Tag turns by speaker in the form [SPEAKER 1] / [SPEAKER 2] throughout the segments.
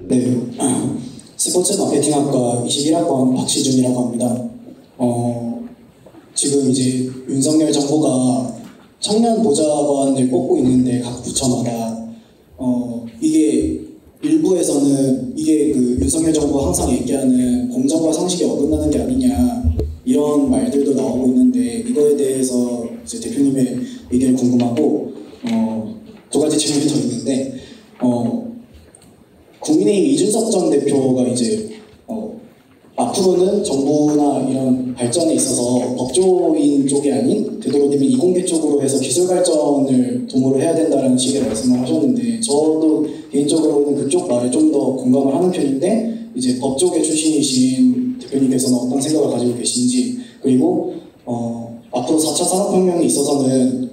[SPEAKER 1] 네, 스포츠 마케팅학과 21학번 박시준이라고 합니다. 지금 이제 윤석열 정부가 청년 보좌관을 뽑고 있는데 각 부처마다 이게 일부에서는 이게 그 윤석열 정부가 항상 얘기하는 공정과 상식에 어긋나는 게 아니냐 이런 말들도 나오고 있는데 이거에 대해서 이제 대표님의 의견이 궁금하고 두 가지 질문이 더 있는데 국민의힘 이준석 전 대표가 이제 앞으로는 정부나 이런 발전에 있어서 법조인 쪽이 아닌 되도록이면 이공계 쪽으로 해서 기술 발전을 도모를 해야 된다는 식의 말씀을 하셨는데 저도 개인적으로는 그쪽 말에 좀 더 공감을 하는 편인데 이제 법조계 출신이신 대표님께서는 어떤 생각을 가지고 계신지 그리고 앞으로 4차 산업혁명에 있어서는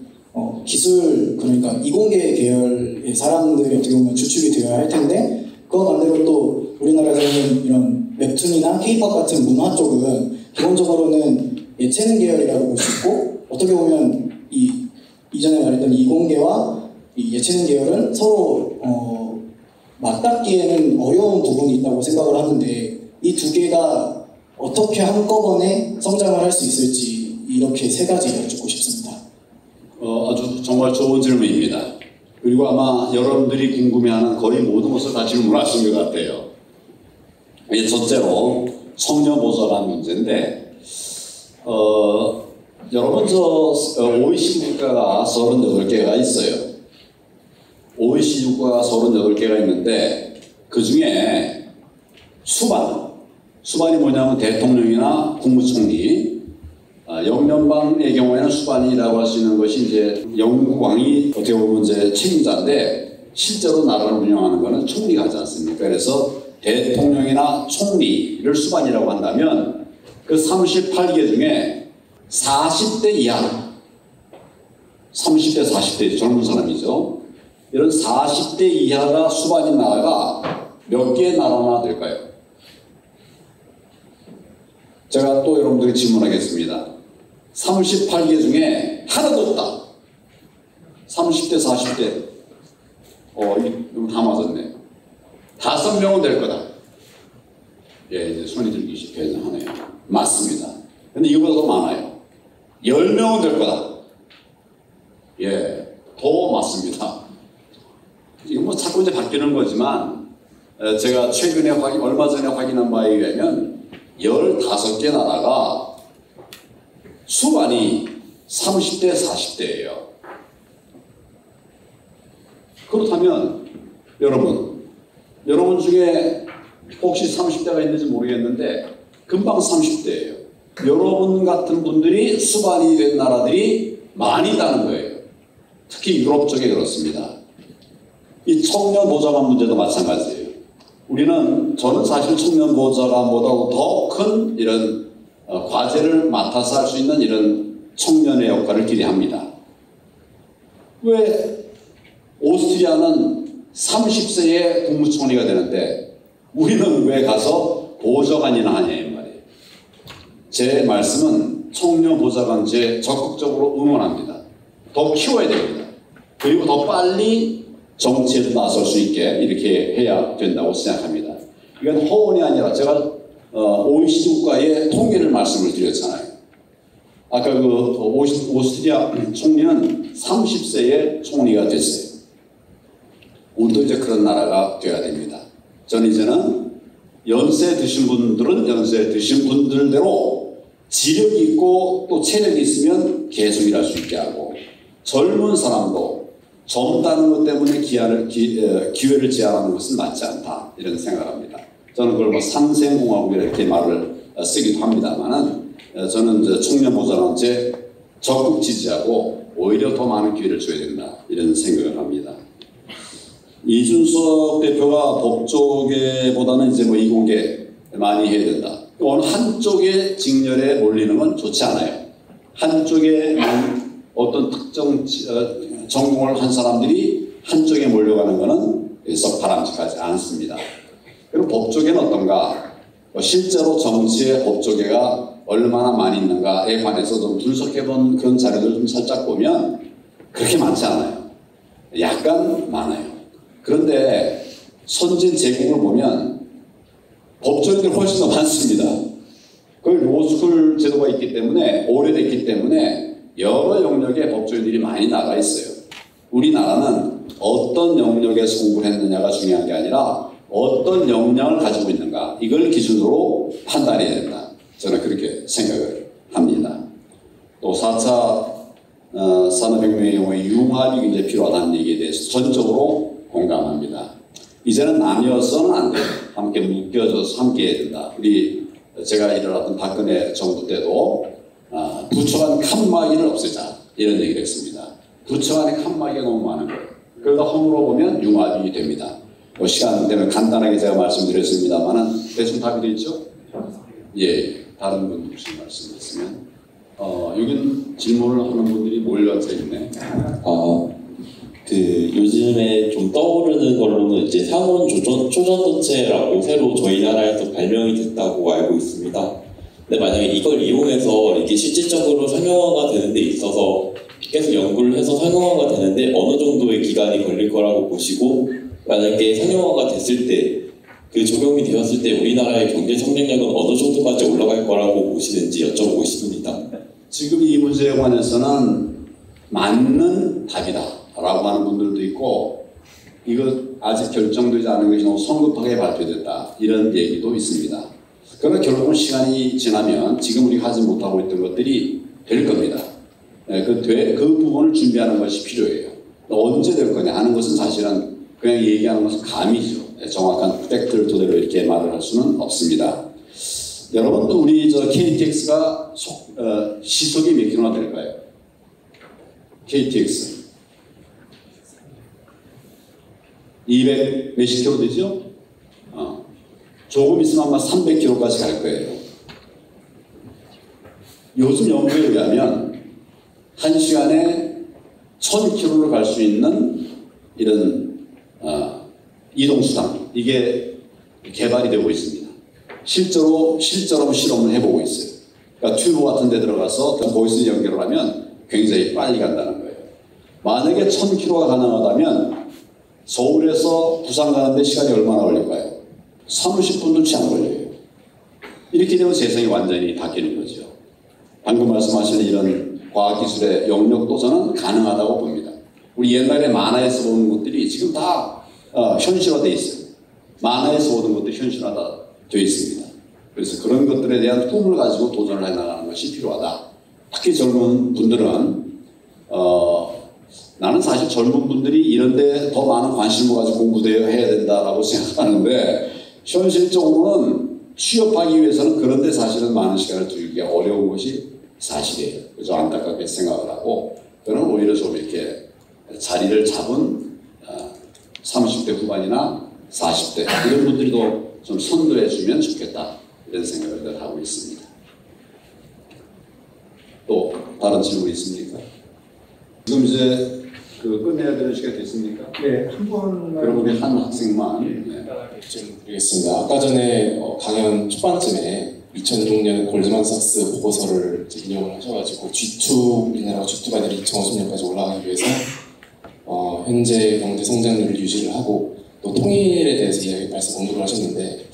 [SPEAKER 1] 기술 그러니까 이공계 계열의 사람들이 어떻게 보면 주축이 되어야 할 텐데 그와 반대로 또 우리나라에서는 이런 웹툰이나 케이팝 같은 문화 쪽은 기본적으로는 예체능 계열이라고 볼 수 있고 어떻게 보면 이전에 말했던 이공계와 이 예체능 계열은 서로 맞닿기에는 어려운 부분이 있다고 생각을 하는데 이 두 개가 어떻게 한꺼번에 성장을 할 수 있을지 이렇게 세 가지 여쭙고 싶습니다.
[SPEAKER 2] 아주 정말 좋은 질문입니다. 그리고 아마 여러분들이 궁금해하는 거의 모든 것을 다 질문하신 것 같아요. 이게 첫째로 청년보좌관 문제인데 여러분 저 OECD 국가가 38개가 있어요. OECD 국가가 38개가 있는데 그 중에 수반이 뭐냐면 대통령이나 국무총리 영연방의 경우에는 수반이라고 할 수 있는 것이 이제 영국 왕이 어떻게 보면 이제 책임자인데 실제로 나라를 운영하는 것은 총리가 하지 않습니까? 그래서 대통령이나 총리를 수반이라고 한다면 그 38개 중에 40대 이하 30대 40대 젊은 사람이죠. 이런 40대 이하가 수반인 나라가 몇 개의 나라나 될까요? 제가 또 여러분들에게 질문하겠습니다. 38개 중에 하나도 없다. 30대, 40대. 이거 다 맞았네. 5명은 될 거다. 예, 이제 손이 들기 쉽게 하네요. 맞습니다. 근데 이거보다 더 많아요. 10명은 될 거다. 예, 더 맞습니다. 이거 뭐 자꾸 이제 바뀌는 거지만, 제가 최근에 얼마 전에 확인한 바에 의하면 15개 나라가 수반이 30대, 40대예요. 그렇다면 여러분 중에 혹시 30대가 있는지 모르겠는데 금방 30대예요. 여러분 같은 분들이 수반이 된 나라들이 많이 있다는 거예요. 특히 유럽 쪽에 그렇습니다. 이 청년 보좌관 문제도 마찬가지예요. 저는 사실 청년 보좌관보다도 더 큰 이런 과제를 맡아서 할 수 있는 이런 청년의 역할을 기대합니다. 왜 오스트리아는 30세에 국무총리가 되는데 우리는 왜 가서 보좌관이나 하냐 이 말이에요. 제 말씀은 청년 보좌관제 적극적으로 응원합니다. 더 키워야 됩니다. 그리고 더 빨리 정치에도 나설 수 있게 이렇게 해야 된다고 생각합니다. 이건 허언이 아니라 제가 OECD 국가의 통계를 말씀을 드렸잖아요. 아까 그 오스트리아 총리는 30세에 총리가 됐어요. 우리도 이제 그런 나라가 돼야 됩니다. 저는 이제는 연세 드신 분들은 연세 드신 분들대로 지력이 있고 또 체력이 있으면 계속 일할 수 있게 하고 젊은 사람도 젊다는 것 때문에 기회를 제한하는 것은 맞지 않다 이런 생각을 합니다. 저는 그걸 뭐 상생공화국이라 이렇게 말을 쓰기도 합니다만은 저는 이제 청년 보좌관제 적극 지지하고 오히려 더 많은 기회를 줘야 된다 이런 생각을 합니다. 이준석 대표가 법조계보다는 이제 뭐 이공계 많이 해야 된다. 어느 한쪽의 직렬에 몰리는 건 좋지 않아요. 한쪽에 어떤 특정 전공을 한 사람들이 한쪽에 몰려가는 것은 썩 바람직하지 않습니다. 그리고 법조계는 어떤가? 실제로 정치의 법조계가 얼마나 많이 있는가에 관해서 좀 분석해본 그런 자료들을 좀 살짝 보면 그렇게 많지 않아요. 약간 많아요. 그런데 선진 제국을 보면 법조인들이 훨씬 더 많습니다. 그 로스쿨 제도가 있기 때문에, 오래됐기 때문에 여러 영역의 법조인들이 많이 나가 있어요. 우리나라는 어떤 영역에서 공부를 했느냐가 중요한 게 아니라 어떤 역량을 가지고 있는가, 이걸 기준으로 판단해야 된다. 저는 그렇게 생각을 합니다. 또 4차 산업혁명의 경우에 융합이 굉장히 필요하다는 얘기에 대해서 전적으로 공감합니다. 이제는 나뉘어서는 안 돼요. 함께 묶여져서 함께 해야 된다. 제가 일어났던 박근혜 정부 때도 부처 간 칸막이를 없애자, 이런 얘기를 했습니다. 부처 간의 칸막이가 너무 많은 거예요. 그러다 허물어 보면 융합이 됩니다. 시간 되면 간단하게 제가 말씀드렸습니다만은 대충 답이 됐죠? 예. 다른 분 혹시 말씀하시면 여긴 질문을 하는 분들이 몰려서 있네.
[SPEAKER 3] 요즘에 좀 떠오르는 걸로는 이제 상온 초전도체라고 새로 저희 나라에서 발명이 됐다고 알고 있습니다. 근데 만약에 이걸 이용해서 이게 실질적으로 상용화가 되는 데 있어서 계속 연구를 해서 상용화가 되는데 어느 정도의 기간이 걸릴 거라고 보시고, 만약에 상용화가 됐을 때, 그 적용이 되었을 때 우리나라의 경제 성장력은 어느 정도까지 올라갈 거라고 보시는지 여쭤보고 싶습니다.
[SPEAKER 2] 지금 이 문제에 관해서는 맞는 답이다 라고 하는 분들도 있고, 이거 아직 결정되지 않은 것이 너무 성급하게 발표됐다, 이런 얘기도 있습니다. 그러나 결국은 시간이 지나면 지금 우리가 하지 못하고 있던 것들이 될 겁니다. 그 부분을 준비하는 것이 필요해요. 언제 될 거냐 하는 것은 사실은 그냥 얘기하는 것은 감이죠. 정확한 팩트를 토대로 이렇게 말을 할 수는 없습니다. 여러분, 우리 KTX가 시속이 몇 킬로나 될까요? KTX 200 몇십 킬로 되죠? 조금 있으면 아마 300킬로까지 갈 거예요. 요즘 연구에 의하면 1시간에 1000킬로를 갈 수 있는 이런 이동수단, 이게 개발이 되고 있습니다. 실제로 실험을 해보고 있어요. 그러니까 튜브 같은 데 들어가서 거기서 연결을 하면 굉장히 빨리 간다는 거예요. 만약에 1000km가 가능하다면 서울에서 부산 가는데 시간이 얼마나 걸릴까요? 30분도 채 안 걸려요. 이렇게 되면 세상이 완전히 바뀌는 거죠. 방금 말씀하신 이런 과학기술의 영역도 저는 가능하다고 봅니다. 우리 옛날에 만화에서 보는 것들이 지금 다 현실화되어 있어요. 만화에서 보는 것도 현실화되어 있습니다. 그래서 그런 것들에 대한 꿈을 가지고 도전을 해나가는 것이 필요하다. 특히 젊은 분들은 나는 사실 젊은 분들이 이런 데 더 많은 관심을 가지고 공부되어 해야 된다라고 생각하는데, 현실적으로는 취업하기 위해서는 그런 데 사실은 많은 시간을 들이기가 어려운 것이 사실이에요. 그래서 안타깝게 생각을 하고, 저는 오히려 좀 이렇게 자리를 잡은 30대 후반이나 40대 이런 분들이 더 좀 선도해 주면 좋겠다, 이런 생각을 하고 있습니다. 또 다른 질문 있습니까? 지금 이제 끝내야 되는 시간이 됐습니까?
[SPEAKER 4] 네, 한 번만.
[SPEAKER 2] 그럼 우리 한 학생만. 네.
[SPEAKER 5] 좀 드리겠습니다. 아까 전에 강연 초반쯤에 2006년 골드만삭스 보고서를 인용을 하셔가지고 G2, 우리나라가 G2가 아니라 2050년까지 올라가기 위해서 현재 경제 성장률을 유지를 하고 또 통일에 대해서 말씀 언급을 하셨는데,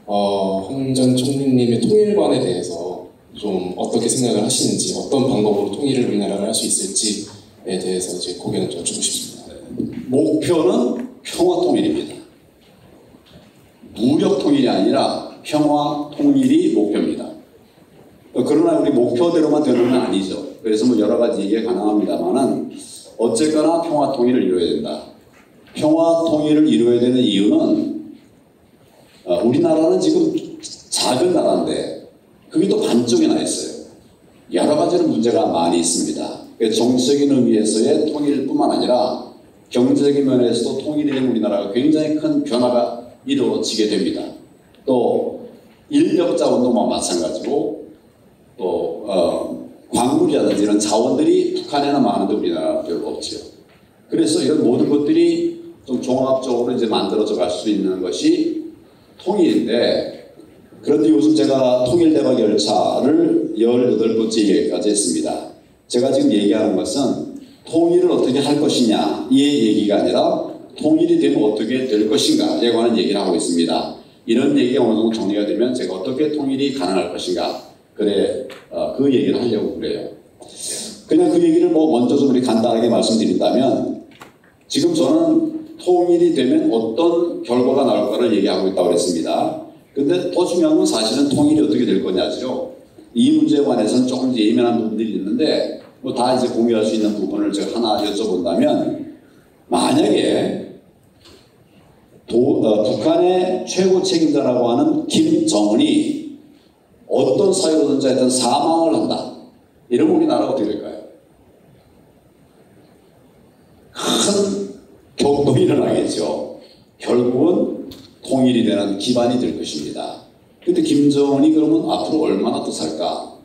[SPEAKER 5] 황 전 총리님의 통일관에 대해서 좀 어떻게 생각을 하시는지, 어떤 방법으로 통일을 우리나라가 할 수 있을지에 대해서 이제 고견을 좀 주고 싶습니다.
[SPEAKER 2] 목표는 평화 통일입니다. 무력 통일이 아니라 평화 통일이 목표입니다. 그러나 우리 목표대로만 되는 건 아니죠. 그래서 뭐 여러 가지 얘기가 가능합니다만은 어쨌거나 평화 통일을 이루어야 된다. 평화 통일을 이루어야 되는 이유는 우리나라는 지금 작은 나라인데 그게 또 반쪽이 나 있어요. 여러 가지로 문제가 많이 있습니다. 정치적인 의미에서의 통일뿐만 아니라 경제적인 면에서도 통일이 된 우리나라가 굉장히 큰 변화가 이루어지게 됩니다. 또 인력자원도 마찬가지고 또 광물이라든지 이런 자원들이 북한에는 많은데 우리나라는 별로 없죠. 그래서 이런 모든 것들이 좀 종합적으로 이제 만들어져 갈 수 있는 것이 통일인데, 그런데 요즘 제가 통일대박 열차를 18번째 얘기까지 했습니다. 제가 지금 얘기하는 것은 통일을 어떻게 할 것이냐 이 얘기가 아니라 통일이 되면 어떻게 될 것인가에 관한 얘기를 하고 있습니다. 이런 얘기가 어느 정도 정리가 되면 제가 어떻게 통일이 가능할 것인가 그래 그 얘기를 하려고 그래요. 그냥 그 얘기를 뭐 먼저 좀 우리 간단하게 말씀드린다면 지금 저는 통일이 되면 어떤 결과가 나올까를 얘기하고 있다고 그랬습니다. 근데 더 중요한 건 사실은 통일이 어떻게 될 거냐죠. 이 문제에 관해서는 조금 예민한 부분들이 있는데 뭐 다 이제 공유할 수 있는 부분을 제가 하나 여쭤본다면 만약에 북한의 최고 책임자라고 하는 김정은이 어떤 사유로든지 하여튼 사망을 한다. 이러면 우리나라가 어떻게 될까요? 큰 격동이 일어나겠죠. 결국은 통일이 되는 기반이 될 것입니다. 근데 김정은이 그러면 앞으로 얼마나 더 살까?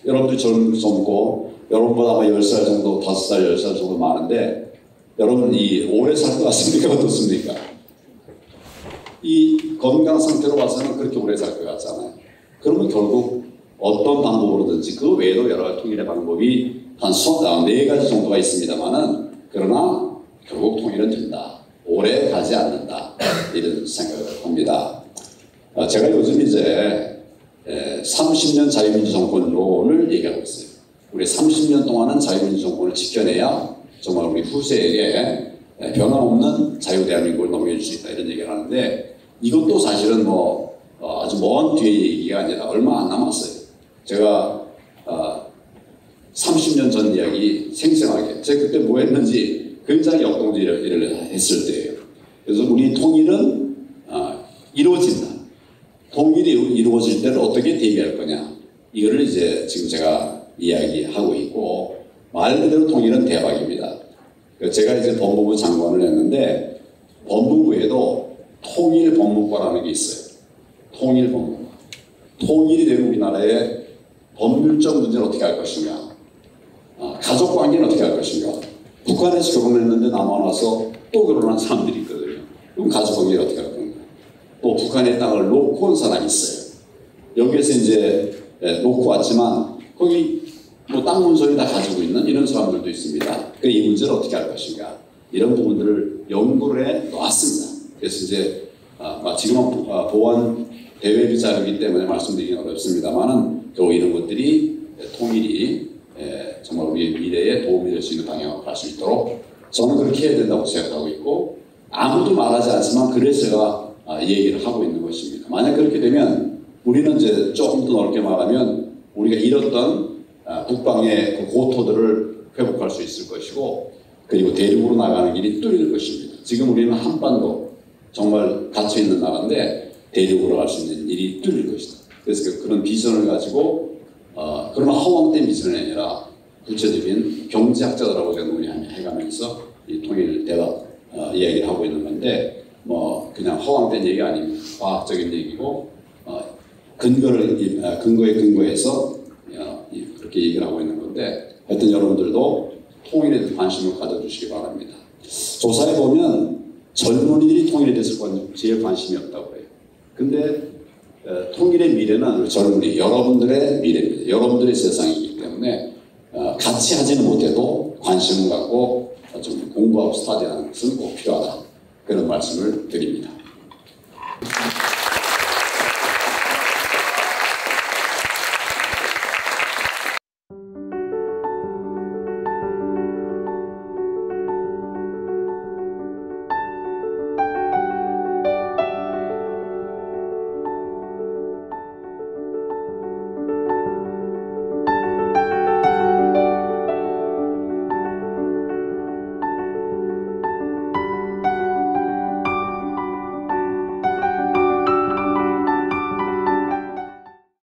[SPEAKER 2] 여러분들 젊고 여러분보다 아마 10살 정도, 5살, 10살 정도 많은데 여러분 이 오래 살 것 같습니까? 어떻습니까? 이 건강 상태로 봐서는 그렇게 오래 살 것 같잖아요. 그러면 결국 어떤 방법으로든지 그 외에도 여러 가지 통일의 방법이 한 4가지 정도가 있습니다만은 그러나 결국 통일은 된다. 오래 가지 않는다. 이런 생각을 합니다. 제가 요즘 이제 30년 자유민주 정권론을 얘기하고 있어요. 우리 30년 동안은 자유민주 정권을 지켜내야 정말 우리 후세에게 변함없는 자유 대한민국을 넘겨줄 수 있다 이런 얘기를 하는데 이것도 사실은 뭐 아주 먼 뒤의 얘기가 아니라 얼마 안 남았어요. 제가 30년 전 이야기 생생하게 제가 그때 뭐 했는지 굉장히 역동적이를 했을 때예요. 그래서 우리 통일은 이루어진다. 통일이 이루어질 때를 어떻게 대비할 거냐 이거를 이제 지금 제가 이야기하고 있고 말 그대로 통일은 대박입니다. 제가 이제 법무부 장관을 했는데 법무부에도 통일법무과라는 게 있어요. 통일법무과. 통일이 되는 우리나라의 법률적 문제는 어떻게 할 것인가, 가족관계는 어떻게 할 것인가. 북한에서 결혼했는데 남아나서 또 결혼한 사람들이 있거든요. 그럼 가족관계를 어떻게 할 건가. 또 북한의 땅을 놓고 온 사람이 있어요. 여기에서 이제 놓고 왔지만 거기 뭐 땅 문서를 다 가지고 있는 이런 사람들도 있습니다. 이 문제를 어떻게 할 것인가 이런 부분들을 연구를 해 놓았습니다. 그래서 이제 지금은 보안 대외비 자료이기 때문에 말씀드리기는 어렵습니다만은 결국 이런 것들이 통일이 정말 우리의 미래에 도움이 될 수 있는 방향으로 갈 수 있도록 저는 그렇게 해야 된다고 생각하고 있고 아무도 말하지 않지만 그래서 제가 얘기를 하고 있는 것입니다. 만약 그렇게 되면 우리는 이제 조금 더 넓게 말하면 우리가 잃었던 북방의 그 고토들을 회복할 수 있을 것이고 그리고 대륙으로 나가는 길이 뚫릴 것입니다. 지금 우리는 한반도 정말 갇혀있는 나라인데 대륙으로 갈 수 있는 일이 뚫릴 것이다. 그래서 그런 비전을 가지고 그러나 허황된 비전이 아니라 구체적인 경제학자들하고 제가 논의해가면서 이 통일 대답 이야기를 하고 있는 건데 뭐 그냥 허황된 얘기가 아닙니다. 과학적인 얘기고 근거에 근거해서 그렇게 얘기를 하고 있는 건데 하여튼 여러분들도 통일에 대해서 관심을 가져주시기 바랍니다. 조사해 보면 젊은이들이 통일에 대해서 제일 관심이 없다고 해요. 근데 통일의 미래는 젊은이, 여러분들의 미래입니다. 여러분들의 세상이기 때문에 같이 하지는 못해도 관심을 갖고 좀 공부하고 스터디하는 것은 꼭 필요하다. 그런 말씀을 드립니다.